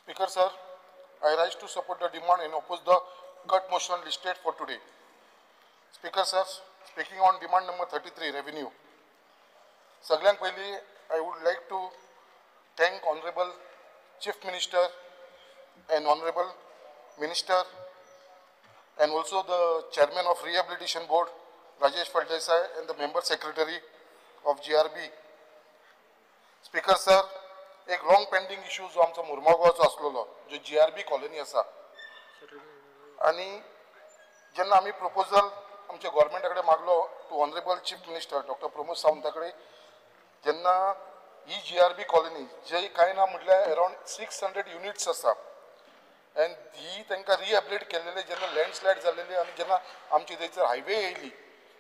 Speaker sir, I rise to support the demand and oppose the cut motion listed for today. Speaker sir, speaking on demand number 33, revenue. Saglan Pahili, I would like to thank Honorable Chief Minister and Honorable Minister and also the Chairman of Rehabilitation Board, Rajesh Faldesai, and the Member Secretary of GRB. Speaker sir, एक long pending issue जो आमचो मुर्मुगांवचो आसलेलो जो GRB colony आसा आनी जेन्ना आमी proposal आमच्या गव्हर्मेंटा कडेन मागलो to honourable chief minister doctor Pramod सावंता कडेन जेन्ना ही GRB कॉलनी जे कांय ना म्हटल्यार अरावंड 600 युनिट्स आसा एंड ही तांकां रिहॅबिलिट केल्लेले जेन्ना लँडस्लायड जाल्लेली आनी जेन्ना आमची थंयसर हायवे येयली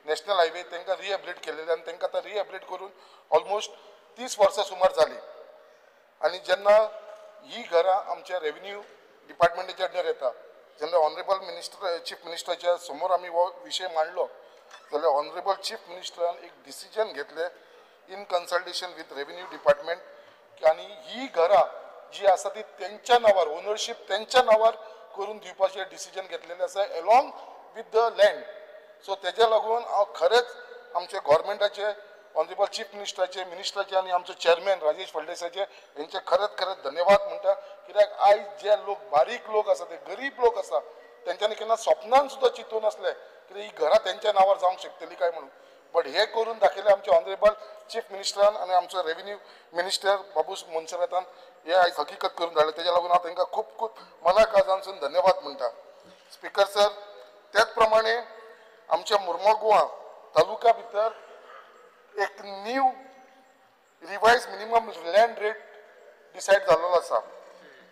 नॅशनल हायवे तांकां रिहॅबिलिट केल्लेले आनी तांकां आतां रिहॅबिलिट करून ऑलमोस्ट 30 वर्सां सुमार जाली आणि जेन्ना ही घरां आमच्या रेव्हेन्यू डिपार्टमेंटाच्या अंडर येता जेन्ना ऑनरेबल मिनिस्टर चीफ मिनिस्टराच्या समोर आमी हो विशय मांडलो जाल्यार ऑनरेबल चीफ मिनिस्टरान एक डिसिजन घेतले in consultation with revenue department आनी ही घरां जी आसा ती तेंच्या नांवार ओनरशीप तेंच्या नांवार करून दिवपाचें डिसिजन घेतलेलें आसा along with the land so तेज्या लागून हांव खरेंच आमच्या गव्हर्मेंटाचे ऑनरेबल चीफ मिनिस्टराचे आणि आमचे चेअरमॅन राजेश फळदेसायचे यांचे खरंच धन्यवाद म्हणटा कित्याक आयज जे लोक बारीक लोक आसा ते गरीब लोक आसा तेंच्यांनी केन्ना स्वप्नान सुद्धा चिंतून नासले की ही घरां तेंच्या नांवार जावंक शकतली काय म्हणून बट हे करून दाखयले आमचे ऑनरेबल चीफ मिनिस्टरान आणि आमचो रेव्हेन्यू मिनिस्टर बाबू मोन्सेरातान हे आयज हकीकत करून धाडले तेज्या लागून हांव तांकां खूब खूब मनाकाजानसून धन्यवाद म्हणटा स्पीकर सर त्याच प्रमाणे आमच्या मुर्मुगांव तालुका भितर एक new revise minimum land rate decided जाल्लो आसा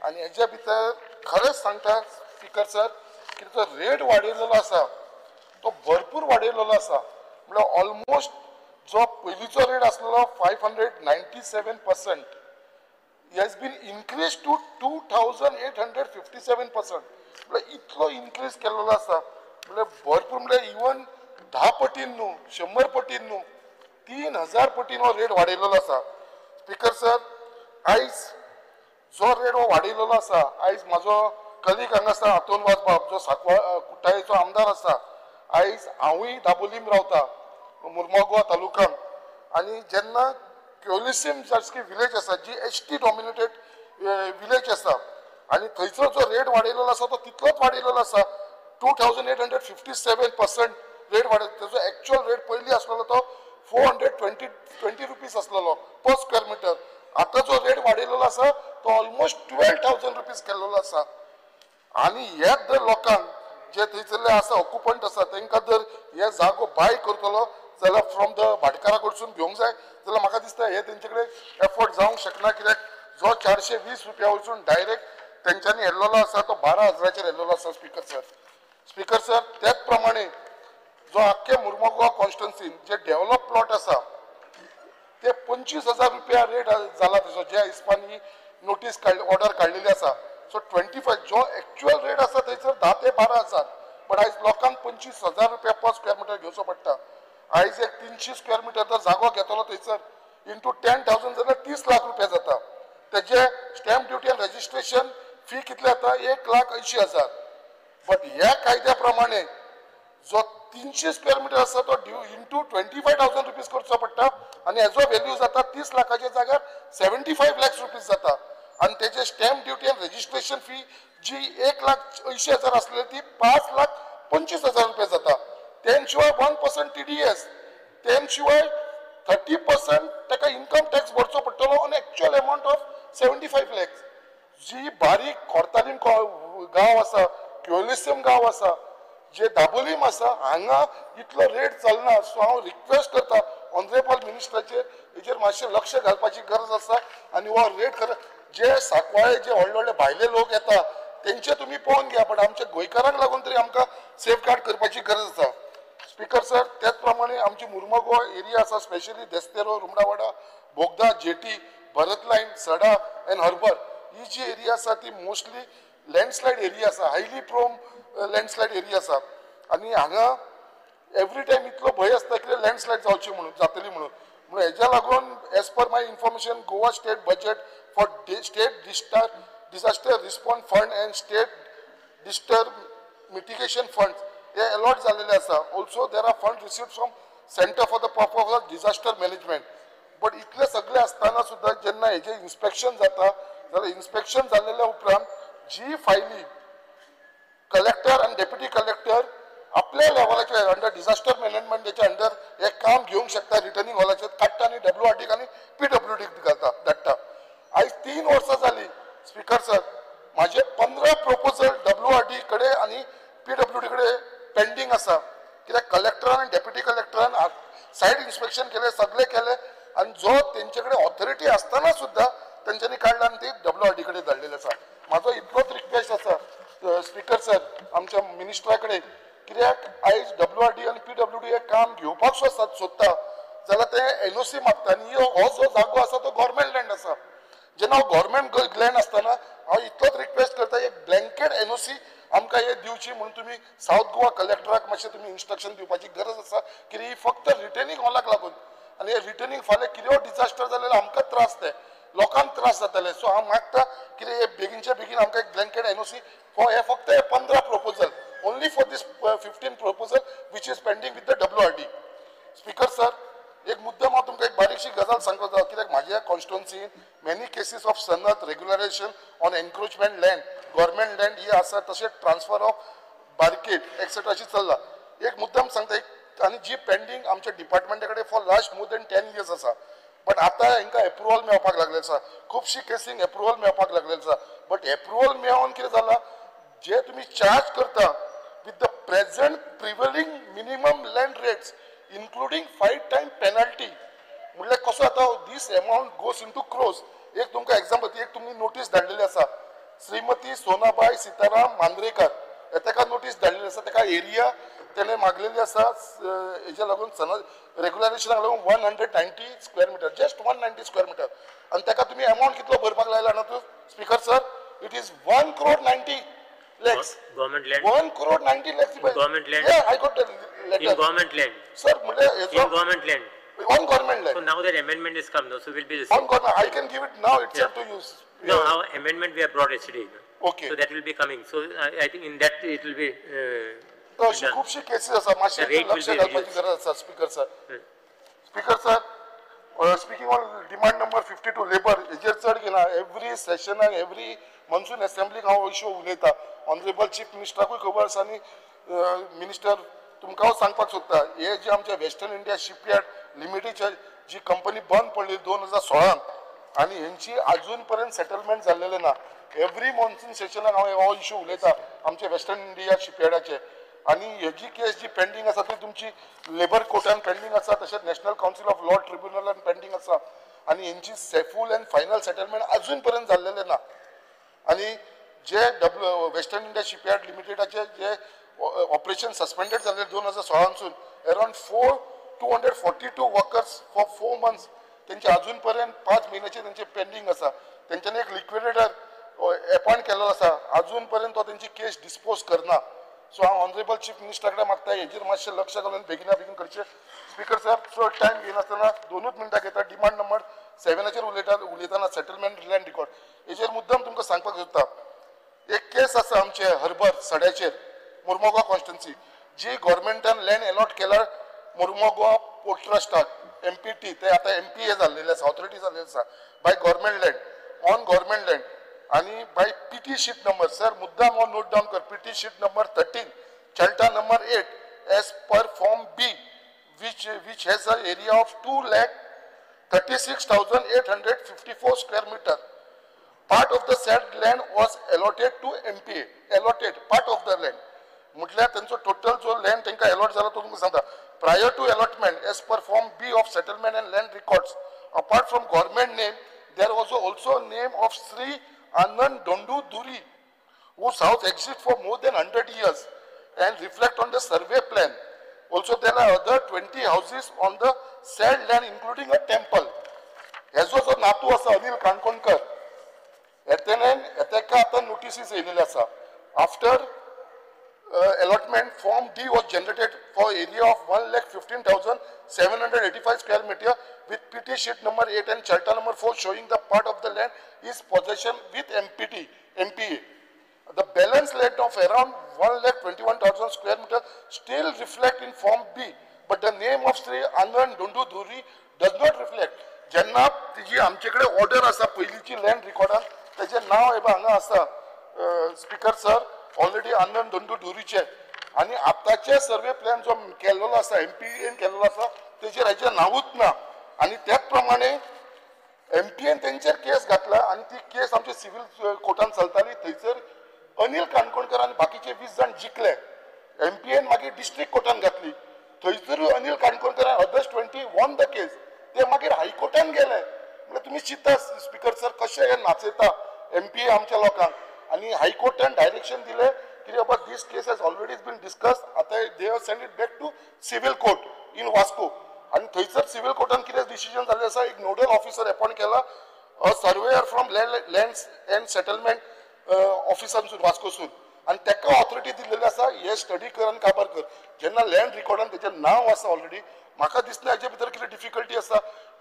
आनी हेच्या भितर खरेंच सांगता स्पीकर सर की तो रेट वाडयलेलो आसा तो भरपूर वाडयलेलो आसा म्हळ्यार ऑलमोस्ट जो पयलींचो रेट आसलेलो 597% हॅज बीन इन्क्रीज टू 2857% म्हळ्यार इतलो इन्क्रीज केल्लो आसा म्हळ्यार भरपूर म्हळ्यार इवन 10 पटीन न्हू 100 पटीन न्हू 3000 पटीन हो रेट वाडयलेलो आसा स्पीकर सर आयज जो रेट हो वाडयलेलो आसा आयज म्हाजो कलीग हांगा आसा हातून वाजबाब जो सांकवाळ कुट्टाळेचो आमदार आसा आयज हांवूय दाबोलीम रावता मुर्मुगांव तालुकान आनी जेन्ना क्योलिसीम सारकी विलेज आसा जी ST डॉमिनेटेड विलेज आसा आनी थंयचो जो रेट वाडयलेलो आसा तो तितलोच वाडयलेलो आसा 2857% रेट वाडयलो तेजो एक्चुअल रेट पयलीं आसलेलो तो 420 रुपीज आसलेलो पर स्क्वेअर मिटर आता जो रेट वाडयलेलो आसा तो ऑलमोस्ट 12,000 रुपीज केल्लो आसा आनी हेच जर लोकांक जे थंयसरले आसा ऑक्युपंट आसा तांकां जर हे जागो बाय करतलो जाल्यार फ्रॉम द भाटकारा कडसून घेवंक जाय जाल्यार म्हाका दिसता हे तेंचे कडेन एफोर्ड जावंक शकना कित्याक जो 420 रुपया वचून डायरेक्ट तेंच्यांनी येल्लेलो आसा तो 12,000चेर येल्लेलो आसा स्पीकर सर त्याच प्रमाणे जो आख्खे मुर्मुगांव कॉन्स्टिट्युन्सीन जे डेव्हलप प्लॉट आसा ते 25,000 रुपया रेट जाला तेजो ज्या हिसपानी नोटीस ऑर्डर काडलेली आसा सो 25 जो एक्चुअल रेट आसा थंयसर 10 ते 12,000 बट आयज लोकांक 25,000 रुपया पर स्क्वेअर मिटर घेवचो पडटा आयज एक 300 स्क्वेअर मिटर जर जागो घेतलो थंयसर इंटू 10,000 जाल्यार 30 लाख रुपया जाता तेजे स्टॅम्प ड्युटी आनी रजिस्ट्रेशन फी कितले जाता 1,80,000 बट ह्या कायद्या प्रमाणे जो 300 स्क्वेअर मिटर आसा तो इंटू 25,000 रुपीज करचो पडटा आनी हेजो व्हॅल्यू जाता 30 लाखाच्या जाग्यार 75 लाख रुपीज जाता आनी तेजे स्टॅम्प ड्युटी आनी रजिस्ट्रेशन फी जी 1,80,000 आसलेली ती 5,25,000 रुपया जाता तेन शिवाय 1% TDS तेन शिवाय 30% ताका इन्कम टॅक्स भरचो पडटलो on actual amount of 75 lakhs जी बारीक खोर्तालीम गांव आसा क्योलिसीम गांव आसा जे दाबोलीम आसा हांगा इतलो रेट चलना सो हांव रिक्वेस्ट करता ऑनरेबल मिनिस्टराचेर हेजेर मातशें लक्ष घालपाची गरज आसा आनी हो रेट खरें जे सांकवाळे जे व्हडले व्हडले भायले लोक येता तेंचे तुमी पळोवन घ्या बट आमच्या गोंयकारांक लागून तरी आमकां सेफगार्ड करपाची गरज आसा स्पीकर सर त्याच प्रमाणे आमची मुर्मुगांव एरिया आसा स्पेशली देस्तेरो रुमडावाडा बोगदा जेटी भरत लायन सडा एंड हर्बर ही जी एरिया आसा ती मोस्टली लँडस्लायड एरिया आसा हायली प्रोम लँडस्लायड एरिया आसा आनी हांगा एवरी टायम इतलो भंय आसता की लँडस्लायड जावची म्हणून जातली म्हणून हेज्या लागून as per my information Goa state budget for state disaster disaster response fund and state disaster mitigation fund हे अलॉट झालेले आसा. Also there are fund received from centre for the purpose of disaster management. But इतले सगळे असताना सुद्धा जेन्ना हेजे inspection जाता जाल्यार इन्स्पेक्शन जाल्लेल्या उपरांत जी फायली कलेक्टर आणि डेप्युटी कलेक्टर आपल्या लेवलाचेर अंडर डिझास्टर मॅनेजमेंटाच्या अंडर हे काम घेवंक शकता रिटर्निंग हॉलाचेर काडटा आनी WRDक आनी PWDक घालता धाडटा. आयज 3 वर्सां जाली स्पीकर सर, माझे 15 प्रपोजल WRD कडे आणि PWD कडे पेंडिंग आसा. कित्याक कलेक्टरान आनी डेप्युटी कलेक्टरान सायट इन्स्पेक्शन केले, सगळे केले आणि जो तेंच्याकडे ऑथॉरिटी असताना सुद्धा तेंच्यांनी काढला आणि ते WRD कडे धाडलेले आसा. माझो इतलोच रिक्वेस्ट आसा स्पीकर सर आमच्या मिनिस्टराकडे, कित्याक आयज WRD आणि PWD हे काम घेवपाक सोदता जाल्यार ते NOC मागता आनी हो जो जागो आसा तो गव्हर्मेंट लँड आसा. जेन्ना गव्हर्मेंट लँड असताना हांव इतलोच रिक्वेस्ट करता एक ब्लँकेट NOC आमकां हे दिवची म्हणून तुम्ही साऊथ गोवा कलेक्टराक मातशें तुम्ही इन्स्ट्रक्शन दिवपाची गरज आसा. कित्याक ही फक्त रिटर्निंग हॉलाक लागून आनी हे रिटर्निंग फाल्यां कितें डिझास्टर जाल्यार आमकां त्रास ते लोकांक त्रास जातले. सो हांव मागता कितें हे बेगीनच्या बेगीन आमकां एक ब्लँकेट NOC फॉर हे फक्त हे 15 proposal only for this 15 proposal which is pending with the WRD. Speaker sir एक मुद्दम हांव तुमकां एक बारीकशी गजाल सांगता कित्याक म्हाज्या कॉन्स्टिट्युएन्सीन मेनी केसीस ऑफ सनत regularisation on encroachment land government land ही आसा, तशेंच ट्रान्सफर ऑफ बार्केट एक्सेट्रा अशी चल्ला. एक मुद्दम सांगता एक आनी जी पेंडिंग आमच्या डिपार्टमेंटा कडेन for last more than 10 years आसा. बट आतां हांकां एप्रुवल मेळपाक लागले आसा, खुबशी केसींक एप्रुवल मेळपाक लागले आसा. बट एप्रुवल मेळोन कितें जालां, जे तुमी चार्ज करता with the present prevailing minimum land rates including 5 times penalty म्हणल्यार कसो आता this amount goes in to crores. एक तुमकां एक्झाम्पल एक तुमी नोटीस धाडलेली आसा, श्रीमती सोनाबाई सीताराम मांद्रेकर हे ताका नोटीस धाडलेली आसा. ताका एरिया तेणे मागलेली आसा हेच्या लागून रेग्युलरायझेशनाक लागून 190 square metre, just 190 square metre. आणि ताका तुमी अमाउंट कितलो भरपाक लायला ना तूं speaker sir, it is 1,90,00,000 lakhs. Government land. 1,90,00,000 Government land. Yeah, I got the letter. In government land. Sir, in government land. On government land. So now that amendment is come, so will be the same. On government, I can give it now itself to use. No, our amendment we have brought yesterday. Okay. So that will be coming. So I think in that it will be. खूपशी cases आसा, मातशें लक्ष घालपाची गरज आसा speaker sir. Speaker sir, speaking on demand number 52 labour हेजेर चड घेना. एवरी सेशनाक एवरी मॉन्सून असेंब्लीक हांव इश्यू उलयता. ऑनरेबल चीफ मिनिस्टराकूय खबर आसा आनी मिनिस्टर तुमकां हांव सांगपाक सोदता, हे जे आमच्या वेस्टर्न इंडिया शिपयार्ड लिमिटेडची जी कंपनी बंद पडली 2016 आनी हेंची अजून पर्यंत सेटलमेंट जाल्लेले ना. एवरी मॉन्सून सेशनाक हांव हो इश्यू उलयता आमच्या वेस्टर्न इंडिया शिपयार्डाचे. आणि हेजी केस जी पेंडिंग आसा ती तुमची लेबर कोर्टान पेंडिंग आसा, तशेंच नॅशनल काउन्सिल ऑफ लॉ ट्रिब्युनलान पेंडिंग आसा आणि हेंची फूल अँड फायनल सेटलमेंट अजून पर्यंत जाल्लेले ना. आणि जे वेस्टर्न इंडिया शिपयार्ड लिमिटेडाचे जे ऑपरेशन सस्पेंडेड जाल्ले 2016 अराउंड 242 वर्कर्स फॉर 4 months त्यांचे अजून पर्यंत 5 महिन्याचे त्यांचे पेंडिंग आसा. त्यांच्यानी एक लिक्विडेटर अपॉइंट केलेलो आसा, अजून पर्यंत तो त्यांची केस डिस्पोज करना. सो हांव ऑनरेबल चीफ मिनिस्टराकडे मागता हेजेर मातशें लक्ष घालून बेगिना बेगीन करचें. स्पीकर सर चड टायम घेनासतना 2 मिनटां घेता. डिमांड नंबर 7 उलयतना सेटलमेंट लँड रिकॉर्ड हेजेर मुद्दम तुमकां सांगपाक सोदता. एक केस आसा आमचे हर्बर सड्याचेर मुर्मुगांव कॉन्स्टिट्युएन्सी जी गव्हर्मेंटान लँड अलॉट केला मुर्मुगांव पोर्ट ट्रस्टाक MPT ते आता MPA जाल्लेले आसा, ऑथॉरिटी जाल्लेले आसा by government land on government land आणि by PT sheet number. Sir मुद्दाम हो नोट डावन कर. PT sheet number 13 charter number 8 as per form B which has an area of 2,36,854 square meter. Part of the said land was allotted to MPA. Allotted part of the land. म्हटल्यार त्यांचो total जो land तांकां allot जाला तो तुमकां सांगता. Prior to allotment, as per Form B of settlement and land records, apart from government name, there was also name of Sri Anand Dondu Duri, whose house exists for more than 100 years and reflect on the survey plan. Also, there are other 20 houses on the said land, including a temple. हेजो जो नातू आसा अनिल काणकोणकर हेका आतां notices येयलेले आसा. After allotment form D was generated for area of 1,15,785 square meter with PT sheet number 8 and charter number 4 showing the part of the land is possession with MPT reflect in Form B, but the name of Sri Anand Dundu Dhuri does not reflect. जेन्ना तिची आमचेकडे order आसा पयलींची land रिकॉर्डान तेजें नांव हे हांगा आसा speaker sir already आनंद दोंडू धुरीचे आनी आतांचे सर्वे प्लॅन जो केल्लो आसा MPN केल्लो आसा तेजेर हेजें नांवूच ना आनी त्याच प्रमाणे MPN तेंचेर केस घातला आनी ती केस आमच्या सिव्हिल कोर्टान चलताली थंयसर अनिल काणकोणकर आनी बाकीचे 20 जाण जिखले MPN मागीर डिस्ट्रिक्ट कोर्टान घातली थंयसरूय Anil Kankonkar others 20 won the case ते मागीर हायकोर्टान गेले म्हणजे तुम्ही चिंता स्पीकर सर कशें हे नाचयता MPA आमच्या लोकांक आनी हायकोर्टान डायरेक्शन दिले की बाबा this case has already been discuss आतां they have send it back to civil court in Vasco आनी थंयसर सिव्हिल कोर्टान कितें डिसिजन जाल्लें आसा एक नोडल ऑफिसर अपॉइंट केला a surveyor from lands and settlement ऑफिसांसून वास्कोसून आनी ताका ऑथॉरिटी दिल्लेली आसा हे स्टडी कर आनी काबार कर जेन्ना लँड रिकॉर्डान तेजें नांव आसा ऑलरेडी म्हाका दिसना हेजे भितर कितें डिफिकल्टी आसा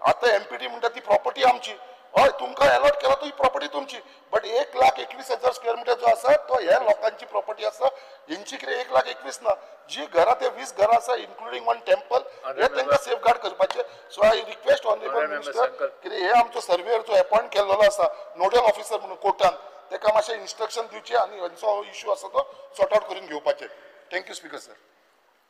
आतां MPD म्हणटा ती प्रॉपर्टी आमची हय तुमकां अलॉट केला तो ही प्रॉपर्टी तुमची बट 1,21,000 स्क्वेअर मिटर जो आसा तो ह्या लोकांची प्रॉपर्टी आसा हेंची कितें 1,21,000 ना जी घरां ते 20 घरां आसा इन्क्लुडींग वन टेम्पल हे तांकां सेफगार्ड करपाचे so I request honourable minister कितें हे आमचो सर्वेयर जो अपॉइंट केल्लो आसा नोडल ऑफिसर म्हणून कोर्टान ताका मातशें इन्स्ट्रक्शन दिवचे आनी हेंचो इश्यू आसा तो सॉर्ट आउट करून घेवपाचे थँक्यू स्पीकर सर